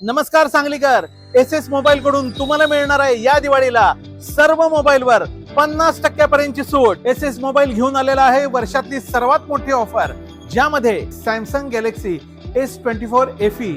नमस्कार Sanglikar, S S mobile कडून तुम्हाला मिळणार आहे या दिवाळीला सर्व मोबाईलवर 50% सूट। एस एस मोबाईल घेऊन आलेला आहे वर्षातली सर्वात मोठी ऑफर, ज्यामध्ये सॅमसंग गॅलेक्सी S24 FE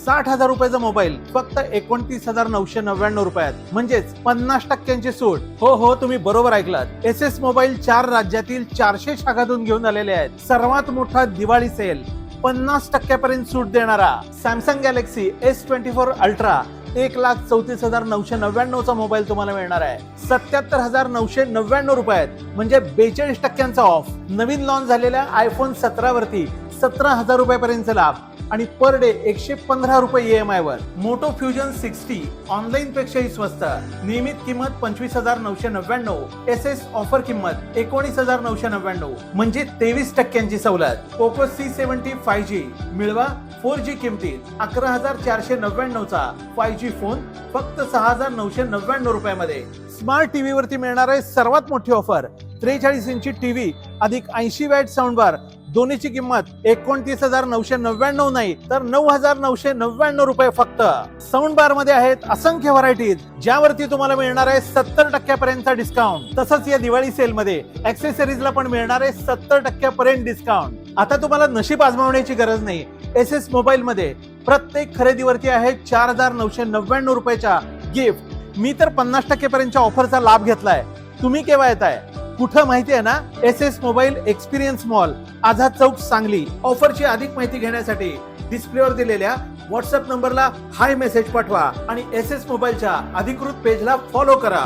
60,000 रुपयाचा मोबाईल फक्त 29,999 रुपयात, म्हणजेच 50% सूट। हो, तुम्ही बरोबर ऐकलात। एस एस मोबाईल 4 राज्यातील 400 शाखातून घेऊन आलेले आहेत। सर्वात मोठा दिवाळी सेल 50% सूट देणारा सॅमसंग गॅलेक्सी S24 अल्ट्रा 1,34,999 चा मोबाईल तुम्हाला मिळणार आहे 77,999 रुपयात, म्हणजे 42% ऑफ। नवीन लॉन्च झालेल्या आयफोन 17 वरती 17,000 रुपयापर्यंत लाभ आणि पर डे 115 रुपये EMI वर। मोटो फ्युजन 60 ऑनलाईन पेक्षाही स्वस्त, नियमित किंमत 25,999, SS ऑफर किंमत 19,999, म्हणजे 23% सवलत। पोको C70 5G मिळवा 4G किमतीत 11,499 चा 5G फोन फक्त 6,999 रुपयामध्ये। स्मार्ट टीव्ही वरती मिळणार आहे सर्वात मोठी ऑफर, 43 इंची टीव्ही अधिक 80 वॅट साऊंड बार, दोन्हीची किंमत 29,999 नाही तर 9,999 रुपये फक्त। साऊंड बार मध्ये आहेत असंख्य व्हरायटीज, ज्यावरती तुम्हाला मिळणार आहे 70% पर्यंतचा डिस्काउंट। तसंच या दिवाळी सेल मध्ये ऍक्सेसरीजला पण मिळणार आहे 70% पर्यंत डिस्काउंट। आता तुम्हाला नशीब आजमावण्याची गरज नाही। एस एस मोबाईल मध्ये प्रत्येक खरेदीवरती आहे 4,999 रुपयाच्या गिफ्ट। मी तर 50% पर्यंतच्या ऑफरचा लाभ घेतलाय। तुम्ही केव्हा येताय, कुठं माहिती आहे ना? S S mobile experience mall, Azad Chowk, Sangli. ऑफरची अधिक माहिती घेण्यासाठी डिस्प्लेवर दिलेल्या व्हॉट्सअप नंबरला हाय मेसेज पाठवा आणि एस एस मोबाईलच्या अधिकृत पेजला फॉलो करा।